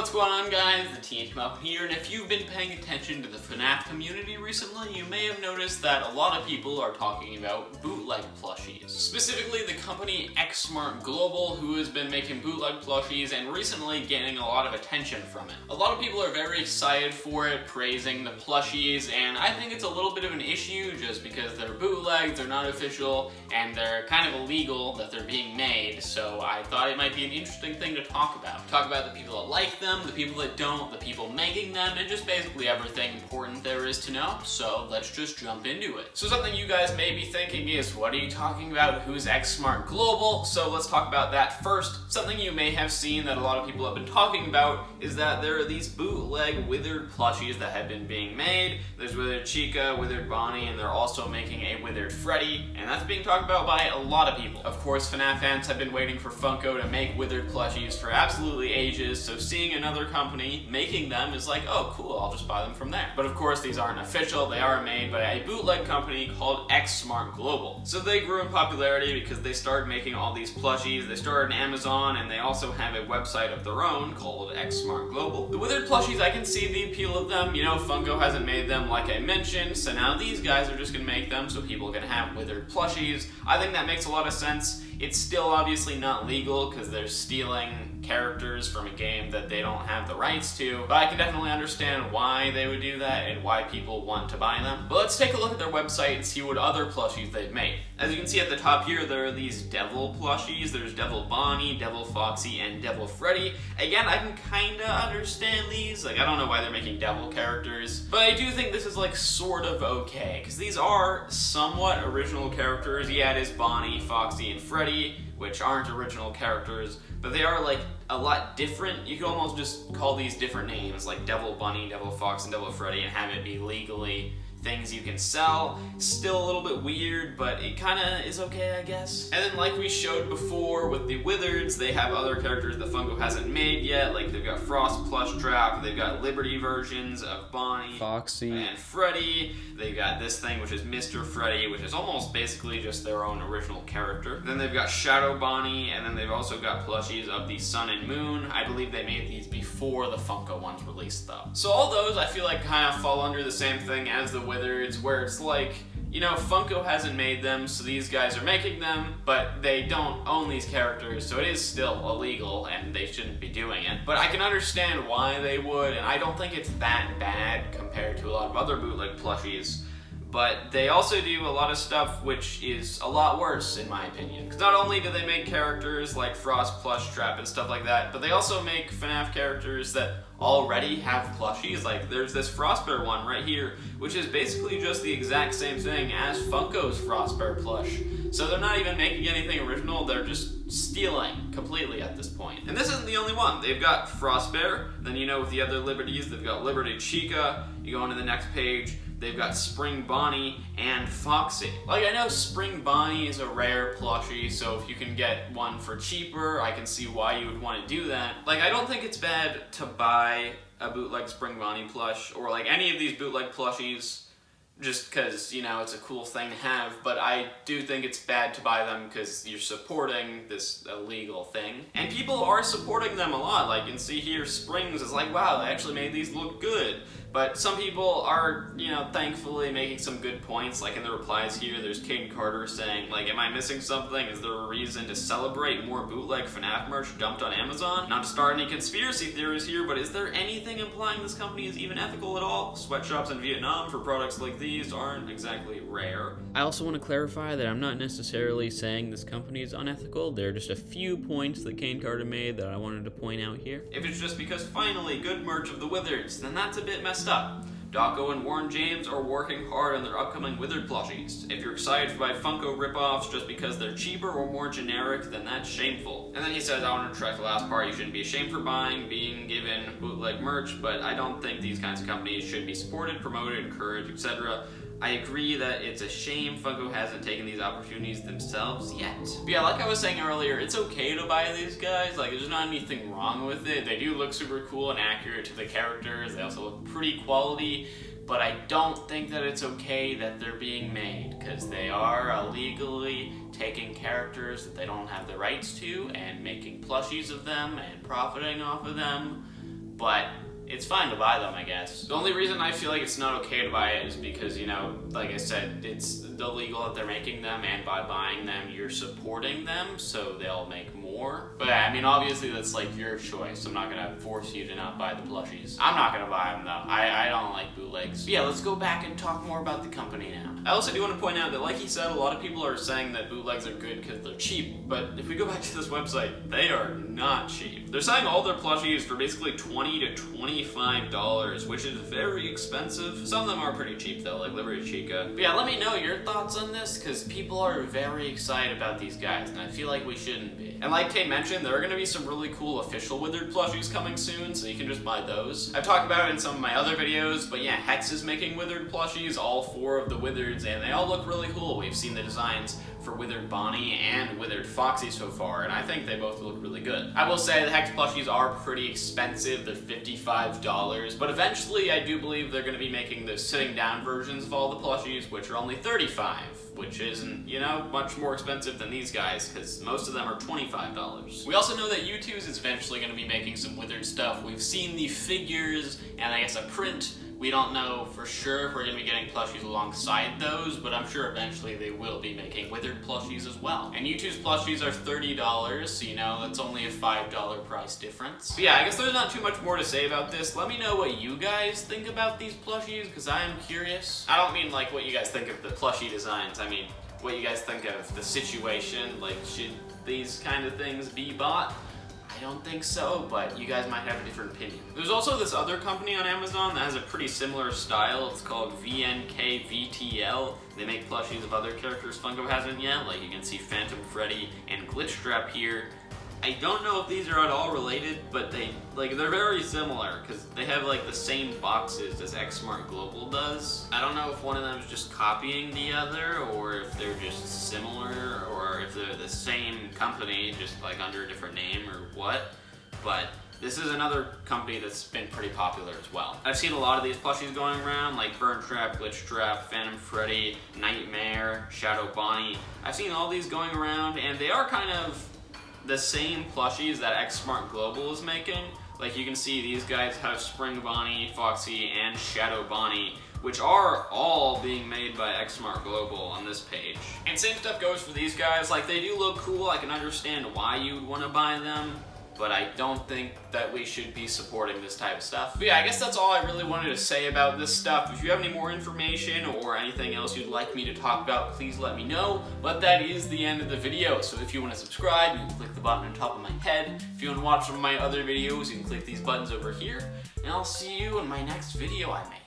What's going on, guys? The Teenage Muffin here, and if you've been paying attention to the FNaF community recently, you may have noticed that a lot of people are talking about bootleg plushies. Specifically, the company XMart Global, who has been making bootleg plushies and recently gaining a lot of attention from it. A lot of people are very excited for it, praising the plushies, and I think it's a little bit of an issue just because they're bootlegs, they're not official, and they're kind of illegal that they're being made, so I thought it might be an interesting thing to talk about. Talk about the people that like them, the people that don't, the people making them, and just basically everything important there is to know. So let's just jump into it. So something you guys may be thinking is, what are you talking about? Who's XMart Global? So let's talk about that first. Something you may have seen that a lot of people have been talking about is that there are these bootleg withered plushies that have been being made. There's Withered Chica, Withered Bonnie, and they're also making a Withered Freddy, and that's being talked about by a lot of people. Of course, FNaF fans have been waiting for Funko to make withered plushies for absolutely ages, so seeing another company making them is like, oh cool, I'll just buy them from there. But of course, these aren't official. They are made by a bootleg company called XMart Global. So they grew in popularity because they started making all these plushies. They started on Amazon, and they also have a website of their own called XMart Global. The withered plushies, I can see the appeal of them. You know, Funko hasn't made them like I mentioned, so now these guys are just gonna make them so people can have withered plushies. I think that makes a lot of sense. It's still obviously not legal because they're stealing characters from a game that they don't have the rights to, but I can definitely understand why they would do that and why people want to buy them. But let's take a look at their website and see what other plushies they've made. As you can see at the top here, there are these Devil plushies. There's Devil Bonnie, Devil Foxy, and Devil Freddy. Again, I can kinda understand these. Like, I don't know why they're making devil characters, but I do think this is like sort of okay, because these are somewhat original characters. Yeah, it is Bonnie, Foxy, and Freddy, which aren't original characters, but they are like a lot different. You could almost just call these different names, like Devil Bunny, Devil Fox, and Devil Freddy, and have it be legally things you can sell. Still a little bit weird, but it kinda is okay, I guess. And then like we showed before with the Withereds, they have other characters that Funko hasn't made yet. Like they've got Frost Plush Trap, they've got Liberty versions of Bonnie, Foxy, and Freddy. They've got this thing which is Mr. Freddy, which is almost basically just their own original character. Then they've got Shadow Bonnie, and then they've also got plushies of the Sun and Moon. I believe they made these before the Funko ones released though. So all those I feel like kind of fall under the same thing as the Withereds, where it's like, you know, Funko hasn't made them, so these guys are making them, but they don't own these characters, so it is still illegal, and they shouldn't be doing it. But I can understand why they would, and I don't think it's that bad compared to a lot of other bootleg plushies. But they also do a lot of stuff which is a lot worse, in my opinion. Because not only do they make characters like Frost Plush Trap and stuff like that, but they also make FNaF characters that already have plushies. Like there's this Frostbear one right here, which is basically just the exact same thing as Funko's Frostbear plush. So they're not even making anything original, they're just stealing completely at this point. And this isn't the only one. They've got Frostbear, then you know with the other Liberties, they've got Liberty Chica. You go on to the next page, they've got Spring Bonnie and Foxy. Like, I know Spring Bonnie is a rare plushie, so if you can get one for cheaper, I can see why you would want to do that. Like, I don't think it's bad to buy a bootleg Spring Bonnie plush, or like any of these bootleg plushies, just because, you know, it's a cool thing to have, but I do think it's bad to buy them because you're supporting this illegal thing. And people are supporting them a lot. Like, you can see here, Springs is like, wow, they actually made these look good. But some people are, you know, thankfully making some good points. Like in the replies here, there's Caden Carter saying, like, am I missing something? Is there a reason to celebrate more bootleg FNaF merch dumped on Amazon? Not to start any conspiracy theories here, but is there anything implying this company is even ethical at all? Sweatshops in Vietnam for products like these aren't exactly rare. I also want to clarify that I'm not necessarily saying this company is unethical. There are just a few points that Caden Carter made that I wanted to point out here. If it's just because finally good merch of the Withereds, then that's a bit messed up. Dawko and Warren James are working hard on their upcoming Withered plushies. If you're excited to buy Funko ripoffs just because they're cheaper or more generic, then that's shameful. And then he says, I want to retract the last part, you shouldn't be ashamed for buying, being given bootleg merch, but I don't think these kinds of companies should be supported, promoted, encouraged, etc. I agree that it's a shame Funko hasn't taken these opportunities themselves yet. But yeah, like I was saying earlier, it's okay to buy these guys. Like, there's not anything wrong with it. They do look super cool and accurate to the characters. They also look pretty quality. But I don't think that it's okay that they're being made, because they are illegally taking characters that they don't have the rights to and making plushies of them and profiting off of them. but it's fine to buy them, I guess. The only reason I feel like it's not okay to buy it is because, you know, like I said, it's illegal that they're making them, and by buying them, you're supporting them, so they'll make more. But yeah, I mean, obviously that's like your choice. I'm not gonna force you to not buy the plushies. I'm not gonna buy them though. I don't like bootlegs. But yeah, let's go back and talk more about the company now. I also do want to point out that, like he said, a lot of people are saying that bootlegs are good because they're cheap, but if we go back to this website, they are not cheap. They're selling all their plushies for basically $20 to $25, which is very expensive. Some of them are pretty cheap though, like Liberty Chica. But yeah, let me know your thoughts on this, because people are very excited about these guys, and I feel like we shouldn't be. And like Kate mentioned, there are going to be some really cool official Withered plushies coming soon, so you can just buy those. I've talked about it in some of my other videos, but yeah, Hex is making Withered plushies, all 4 of the Withereds, and they all look really cool. We've seen the designs for Withered Bonnie and Withered Foxy so far, and I think they both look really good. I will say the Hex plushies are pretty expensive. They're $55, but eventually I do believe they're going to be making the sitting down versions of all the plushies, which are only $35, which isn't, you know, much more expensive than these guys, because most of them are $25. We also know that U2's is eventually going to be making some Withered stuff. We've seen the figures, and I guess a print. We don't know for sure if we're going to be getting plushies alongside those, but I'm sure eventually they will be making Withered plushies as well. And U2's plushies are $30, so you know, that's only a $5 price difference. But yeah, I guess there's not too much more to say about this. Let me know what you guys think about these plushies, because I am curious. I don't mean like what you guys think of the plushie designs, I mean what you guys think of the situation. Like, should these kind of things be bought? I don't think so, but you guys might have a different opinion. There's also this other company on Amazon that has a pretty similar style. It's called VNKVTL. They make plushies of other characters Funko hasn't yet, like you can see Phantom Freddy and Glitchtrap here. I don't know if these are at all related, but they're very similar because they have like the same boxes as XMart Global does. I don't know if one of them is just copying the other, or if they're just similar, or if they're the same company just like under a different name or what. But this is another company that's been pretty popular as well. I've seen a lot of these plushies going around, like Burn Trap, Glitch Trap, Phantom Freddy, Nightmare, Shadow Bonnie. I've seen all these going around, and they are kind of the same plushies that XMart Global is making. Like you can see these guys have Spring Bonnie, Foxy, and Shadow Bonnie, which are all being made by XMart Global on this page. And same stuff goes for these guys. Like, they do look cool. I can understand why you'd want to buy them, but I don't think that we should be supporting this type of stuff. But yeah, I guess that's all I really wanted to say about this stuff. If you have any more information or anything else you'd like me to talk about, please let me know. But that is the end of the video, so if you want to subscribe, you can click the button on top of my head. If you want to watch some of my other videos, you can click these buttons over here. And I'll see you in my next video I make.